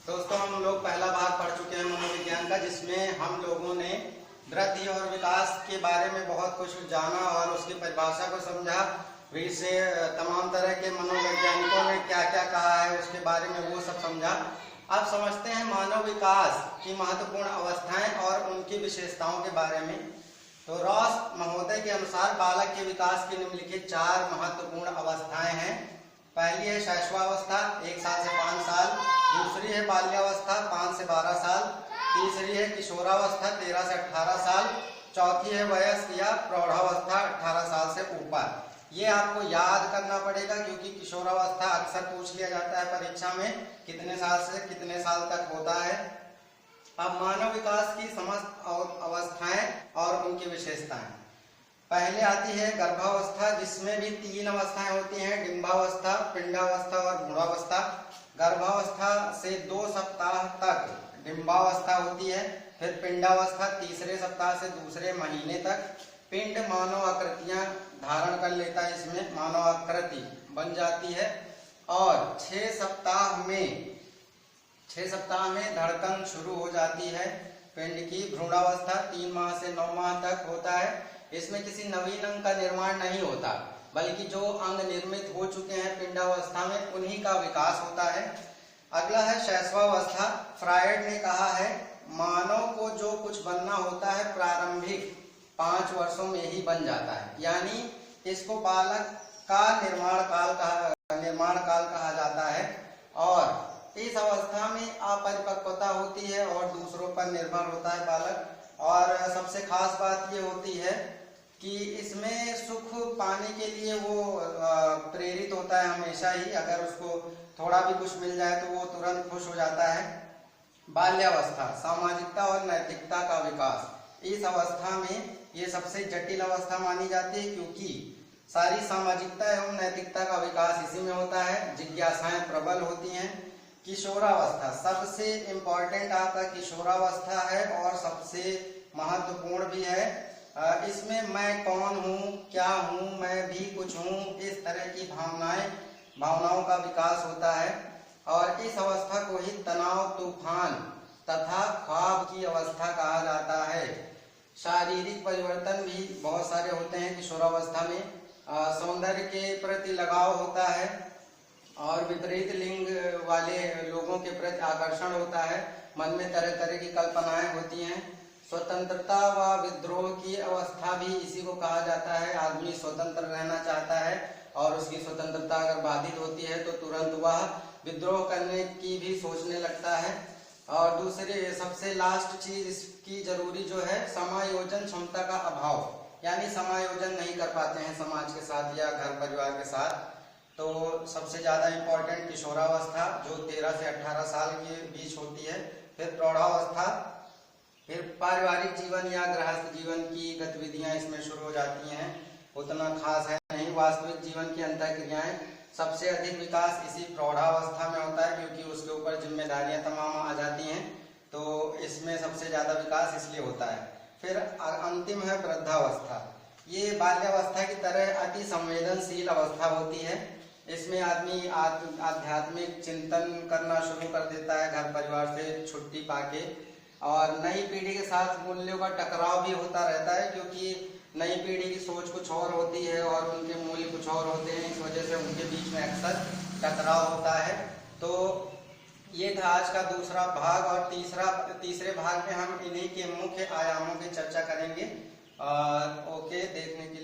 दोस्तों, हम लोग पहला भाग पढ़ चुके हैं मनोविज्ञान का, जिसमें हम लोगों ने वृद्धि और विकास के बारे में बहुत कुछ जाना और उसकी परिभाषा को समझा। फिर से तमाम तरह के मनोवैज्ञानिकों ने क्या क्या कहा है उसके बारे में वो सब समझा। अब समझते हैं मानव विकास की महत्वपूर्ण अवस्थाएं और उनकी विशेषताओं के बारे में। तो रॉस महोदय के अनुसार बालक के विकास की निम्नलिखित 4 महत्वपूर्ण अवस्थाएं हैं। पहली है शैशवावस्था 1 साल से 5 साल, दूसरी है बाल्यावस्था 5 से 12 साल, तीसरी है किशोरावस्था 13 से 18 साल, चौथी है वयस्क या प्रौढ़ावस्था 18 साल से ऊपर। ये आपको याद करना पड़ेगा क्योंकि किशोरावस्था अक्सर पूछ लिया जाता है परीक्षा में, कितने साल से कितने साल तक होता है। अब मानव विकास की समस्त अवस्थाएं और उनकी विशेषताएं। पहले आती है गर्भावस्था, जिसमें भी 3 अवस्थाएं होती हैं, डिंबावस्था, पिंडावस्था और भ्रूणावस्था। गर्भावस्था से 2 सप्ताह तक डिंबावस्था होती है, फिर पिंडावस्था तीसरे सप्ताह से दूसरे महीने तक। पिंड मानव आकृतियां धारण कर लेता है, इसमें मानव आकृति बन जाती है और 6 सप्ताह में धड़कन शुरू हो जाती है। पिंड की भ्रूणावस्था 3 माह से 9 माह तक होता है। इसमें किसी नवीन अंग का निर्माण नहीं होता, बल्कि जो अंग निर्मित हो चुके हैं पिंडावस्था में उन्हीं का विकास होता है। अगला है शैशवावस्था। फ्रायड ने कहा है मानव को जो कुछ बनना होता है प्रारंभिक 5 वर्षों में ही बन जाता है, यानी इसको बालक का निर्माण काल कहा जाता है। और इस अवस्था में अपरिपक्वता होती है और दूसरों पर निर्भर होता है बालक। और सबसे खास बात ये होती है कि इसमें सुख पाने के लिए वो प्रेरित होता है हमेशा ही। अगर उसको थोड़ा भी कुछ मिल जाए तो वो तुरंत खुश हो जाता है। बाल्यावस्था, सामाजिकता और नैतिकता का विकास। इस अवस्था में ये सबसे जटिल अवस्था मानी जाती है क्योंकि सारी सामाजिकता एवं नैतिकता का विकास इसी में होता है। जिज्ञासाएं प्रबल होती हैं। किशोरावस्था, सबसे इम्पोर्टेंट आपका किशोरावस्था है और सबसे महत्वपूर्ण भी है। इसमें मैं कौन हूँ, क्या हूँ, मैं भी कुछ हूँ, इस तरह की भावनाओं का विकास होता है। और इस अवस्था को ही तनाव, तूफान तथा ख्वाब की अवस्था कहा जाता है। शारीरिक परिवर्तन भी बहुत सारे होते हैं किशोरावस्था में। सौंदर्य के प्रति लगाव होता है और विपरीत लिंग वाले लोगों के प्रति आकर्षण होता है। मन में तरह तरह की कल्पनाएं होती हैं। स्वतंत्रता व विद्रोह की अवस्था भी इसी को कहा जाता है। आदमी स्वतंत्र रहना चाहता है और उसकी स्वतंत्रता अगर बाधित होती है तो तुरंत वह विद्रोह करने की भी सोचने लगता है। और दूसरे सबसे लास्ट चीज इसकी जरूरी जो है, समायोजन क्षमता का अभाव, यानी समायोजन नहीं कर पाते हैं समाज के साथ या घर परिवार के साथ। तो सबसे ज्यादा इम्पोर्टेंट किशोरावस्था जो 13 से 18 साल के बीच होती है। फिर प्रौढ़ावस्था, फिर पारिवारिक जीवन या गृहस्थ जीवन की गतिविधियां इसमें शुरू हो जाती हैं। उतना खास है नहीं। वास्तविक जीवन की अंतःक्रियाएं, सबसे अधिक विकास इसी प्रौढ़ावस्था में होता है क्योंकि उसके ऊपर जिम्मेदारियां तमाम आ जाती हैं। तो इसमें सबसे ज्यादा विकास इसलिए होता है। फिर अंतिम है वृद्धावस्था। ये बाल्यावस्था की तरह अति संवेदनशील अवस्था होती है। इसमें आदमी आध्यात्मिक चिंतन करना शुरू कर देता है घर परिवार से छुट्टी पाके। और नई पीढ़ी के साथ मूल्यों का टकराव भी होता रहता है क्योंकि नई पीढ़ी की सोच कुछ और होती है और उनके मूल्य कुछ और होते हैं। इस वजह से उनके बीच में अक्सर टकराव होता है। तो ये था आज का दूसरा भाग और तीसरे भाग में हम इन्हीं के मुख्य आयामों की चर्चा करेंगे। ओके, देखने के